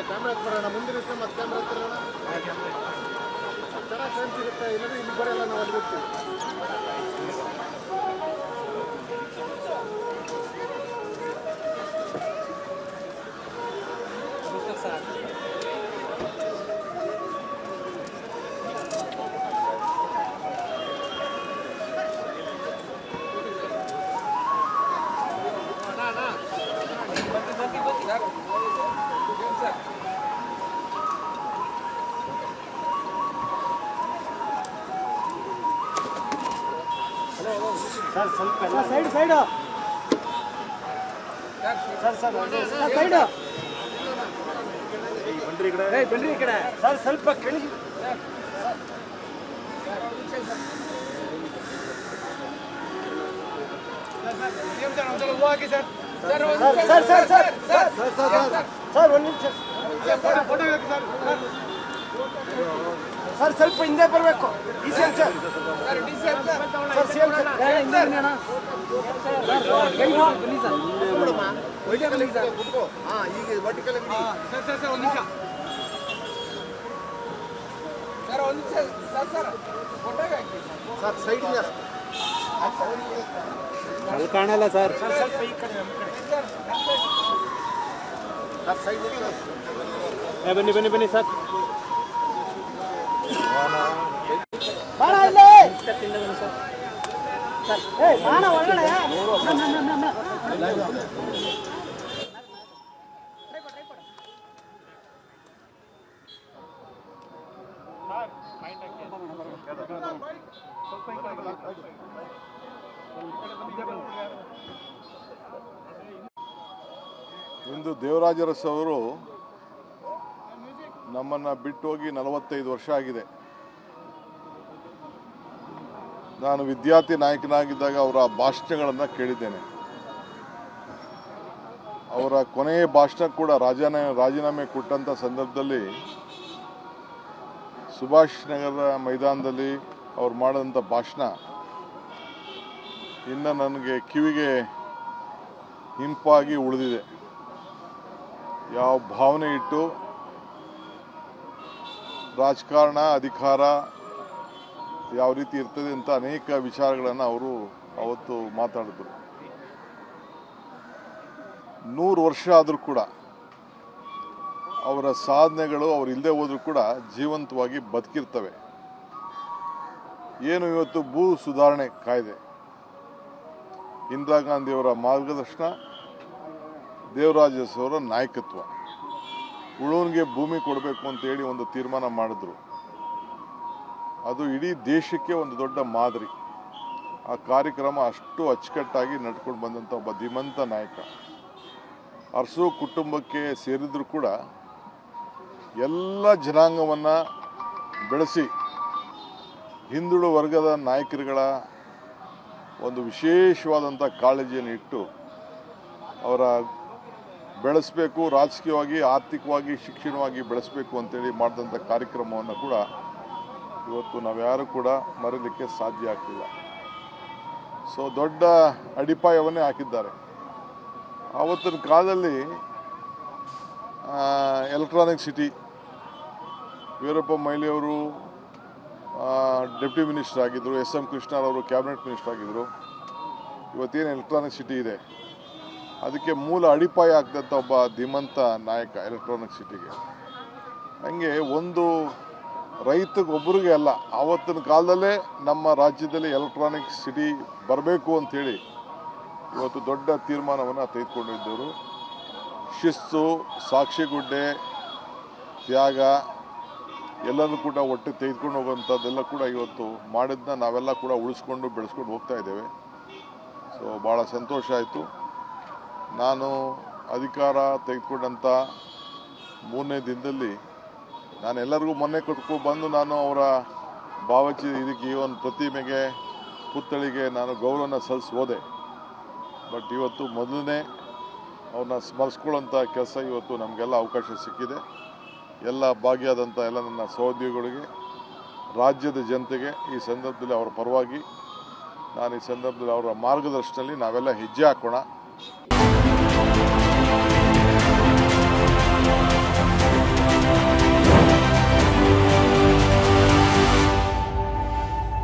Camera ಬರೋಣ ಮುಂದಿನ ಮತ್ತೆ ಕ್ಯಾಮ್ರಾ ಬರೋಣ ಚೆನ್ನಾಗಿ ಟೈಮ್ ಸಿಗುತ್ತೆ ಇಲ್ಲದ್ರೆ ಇಲ್ಲಿ ಬರೋಲ್ಲ ನಾವು ಅಲ್ಲಿ ಹೋಗ್ತೀವಿ सर ಸ್ವಲ್ಪ side side sir sir side ಬನ್ರಿ ಈ ಕಡೆ ಸರ್ ಸ್ವಲ್ಪ ಕೆಳಗೆ ಸರ್ ಸರ್ ಸರ್ ಸರ್ ಒಂದು ನಿಮಿಷ ಸರ್ ಸ್ವಲ್ಪ ಹಿಂದೆ ಬರಬೇಕು ಈ sir sir sir CM sir ಈಗ ವರ್ಟಿಕಲ್ ಸರ್ ಒಂದು ನಿಮಿಷ ಸರ್ ಒಂದು ನಿಮಿಷ ಸರ್ ಸರ್ ಸೈಡ್ ಅಲ್ಲಿ ಕಾಣಲ್ಲ ಸರ್ ಸ್ವಲ್ಪ ಈ ಕಡೆ ಸರ್ ಸೈಡ್ ಬನ್ನಿ ಬನ್ನಿ ಬನ್ನಿ ಸರ್ ಇಂದು ದೇವರಾಜ ಅರಸು ಅವರು ನಮ್ಮನ್ನು ಬಿಟ್ಟು ಹೋಗಿ 45 ವರ್ಷ ಆಗಿದೆ. ನಾನು ವಿದ್ಯಾರ್ಥಿ ನಾಯಕನಾಗಿದ್ದಾಗ ಅವರ ಭಾಷಣಗಳನ್ನು ಕೇಳಿದ್ದೇನೆ. ಅವರ ಕೊನೆಯ ಭಾಷಣ ಕೂಡ ರಾಜೀನಾಮೆ ಕೊಟ್ಟಂಥ ಸಂದರ್ಭದಲ್ಲಿ ಸುಭಾಷ್ ನಗರ ಮೈದಾನದಲ್ಲಿ ಅವ್ರು ಮಾಡಿದಂಥ ಭಾಷಣ ಇನ್ನು ನನಗೆ ಕಿವಿಗೆ ಇಂಪಾಗಿ ಉಳಿದಿದೆ. ಯಾವ ಭಾವನೆ ಇಟ್ಟು ರಾಜಕಾರಣ ಅಧಿಕಾರ ಯಾವ ರೀತಿ ಇರ್ತದೆ ಅಂತ ಅನೇಕ ವಿಚಾರಗಳನ್ನು ಅವರು ಅವತ್ತು ಮಾತಾಡಿದ್ರು. 100 ವರ್ಷ ಆದರೂ ಕೂಡ ಅವರ ಸಾಧನೆಗಳು ಅವ್ರು ಇಲ್ಲದೆ ಹೋದರೂ ಕೂಡ ಜೀವಂತವಾಗಿ ಬದುಕಿರ್ತವೆ. ಏನು ಇವತ್ತು ಭೂ ಸುಧಾರಣೆ ಕಾಯ್ದೆ, ಇಂದಿರಾ ಗಾಂಧಿಯವರ ಮಾರ್ಗದರ್ಶನ, ದೇವರಾಜ ಅರಸು ಅವರ ನಾಯಕತ್ವ, ಉಳುವನಿಗೆ ಭೂಮಿ ಕೊಡಬೇಕು ಅಂತೇಳಿ ಒಂದು ತೀರ್ಮಾನ ಮಾಡಿದ್ರು. ಅದು ಇಡೀ ದೇಶಕ್ಕೆ ಒಂದು ದೊಡ್ಡ ಮಾದರಿ. ಆ ಕಾರ್ಯಕ್ರಮ ಅಷ್ಟು ಅಚ್ಚುಕಟ್ಟಾಗಿ ನಡ್ಕೊಂಡು ಬಂದಂಥ ಒಬ್ಬ ಧೀಮಂತ ನಾಯಕ. ಅರಸು ಕುಟುಂಬಕ್ಕೆ ಸೇರಿದ್ರು ಕೂಡ ಎಲ್ಲ ಜನಾಂಗವನ್ನು ಬೆಳೆಸಿ ಹಿಂದುಳಿದ ವರ್ಗದ ನಾಯಕರುಗಳ ಒಂದು ವಿಶೇಷವಾದಂಥ ಕಾಳಜಿಯನ್ನು ಇಟ್ಟು ಅವರ ಬೆಳೆಸಬೇಕು, ರಾಜಕೀಯವಾಗಿ ಆರ್ಥಿಕವಾಗಿ ಶಿಕ್ಷಣವಾಗಿ ಬೆಳೆಸಬೇಕು ಅಂತೇಳಿ ಮಾಡಿದಂಥ ಕಾರ್ಯಕ್ರಮವನ್ನು ಕೂಡ ಇವತ್ತು ನಾವ್ಯಾರೂ ಕೂಡ ಮರೀಲಿಕ್ಕೆ ಸಾಧ್ಯ ಆಗ್ತಿಲ್ಲ. ಸೊ ದೊಡ್ಡ ಅಡಿಪಾಯವನ್ನೇ ಹಾಕಿದ್ದಾರೆ. ಆವತ್ತಿನ ಕಾಲದಲ್ಲಿ ಎಲೆಕ್ಟ್ರಾನಿಕ್ ಸಿಟಿ, ವೀರಪ್ಪ ಮೊಯ್ಲಿಯವರು ಡೆಪ್ಟಿ ಮಿನಿಸ್ಟರ್ ಆಗಿದ್ದರು, ಎಸ್ ಎಂ ಕೃಷ್ಣರವರು ಕ್ಯಾಬಿನೆಟ್ ಮಿನಿಸ್ಟರ್ ಆಗಿದ್ದರು. ಇವತ್ತೇನು ಎಲೆಕ್ಟ್ರಾನಿಕ್ ಸಿಟಿ ಇದೆ ಅದಕ್ಕೆ ಮೂಲ ಅಡಿಪಾಯ ಆಗ್ತಂಥ ಒಬ್ಬ ಧೀಮಂತ ನಾಯಕ ಎಲೆಕ್ಟ್ರಾನಿಕ್ ಸಿಟಿಗೆ. ಹಂಗೆ ಒಂದು ರೈತಗೊಬ್ಬರಿಗೆ ಅಲ್ಲ, ಆವತ್ತಿನ ಕಾಲದಲ್ಲೇ ನಮ್ಮ ರಾಜ್ಯದಲ್ಲಿ ಎಲೆಕ್ಟ್ರಾನಿಕ್ ಸಿಟಿ ಬರಬೇಕು ಅಂಥೇಳಿ ಇವತ್ತು ದೊಡ್ಡ ತೀರ್ಮಾನವನ್ನು ತೆಗೆದುಕೊಂಡಿದ್ದವರು. ಶಿಸ್ತು, ಸಾಕ್ಷಿಗುಡ್ಡೆ, ತ್ಯಾಗ ಎಲ್ಲನೂ ಕೂಡ ಒಟ್ಟು ತೆಗೆದುಕೊಂಡು ಹೋಗುವಂಥದ್ದೆಲ್ಲ ಕೂಡ ಇವತ್ತು ಮಾಡಿದ್ದನ್ನ ನಾವೆಲ್ಲ ಕೂಡ ಉಳಿಸ್ಕೊಂಡು ಬೆಳೆಸ್ಕೊಂಡು ಹೋಗ್ತಾ ಇದ್ದೇವೆ. ಸೊ ಭಾಳ ಸಂತೋಷ ಆಯಿತು. ನಾನು ಅಧಿಕಾರ ತೆಗೆದುಕೊಂಡಂಥ 3ನೇ ದಿನದಲ್ಲಿ ನಾನು ಎಲ್ಲರಿಗೂ ಮೊನ್ನೆ ಬಂದು ನಾನು ಅವರ ಇದಕ್ಕೆ ಒಂದು ಪ್ರತಿಮೆಗೆ ಪುತ್ಥಳಿಗೆ ನಾನು ಗೌರವನ ಸಲ್ಲಿಸಿ ಹೋದೆ. ಬಟ್ ಇವತ್ತು ಮೊದಲನೇ ಅವ್ರನ್ನ ಸ್ಮರಿಸ್ಕೊಳ್ಳೋಂಥ ಕೆಲಸ ಇವತ್ತು ನಮಗೆಲ್ಲ ಅವಕಾಶ ಸಿಕ್ಕಿದೆ. ಎಲ್ಲ ಭಾಗಿಯಾದಂಥ ಎಲ್ಲ ನನ್ನ ಸಹೋದ್ಯೋಗಿಗಳಿಗೆ, ರಾಜ್ಯದ ಜನತೆಗೆ ಈ ಸಂದರ್ಭದಲ್ಲಿ ಅವರ ಪರವಾಗಿ ನಾನು ಈ ಸಂದರ್ಭದಲ್ಲಿ ಅವರ ಮಾರ್ಗದರ್ಶನದಲ್ಲಿ ನಾವೆಲ್ಲ ಹೆಜ್ಜೆ ಹಾಕೋಣ.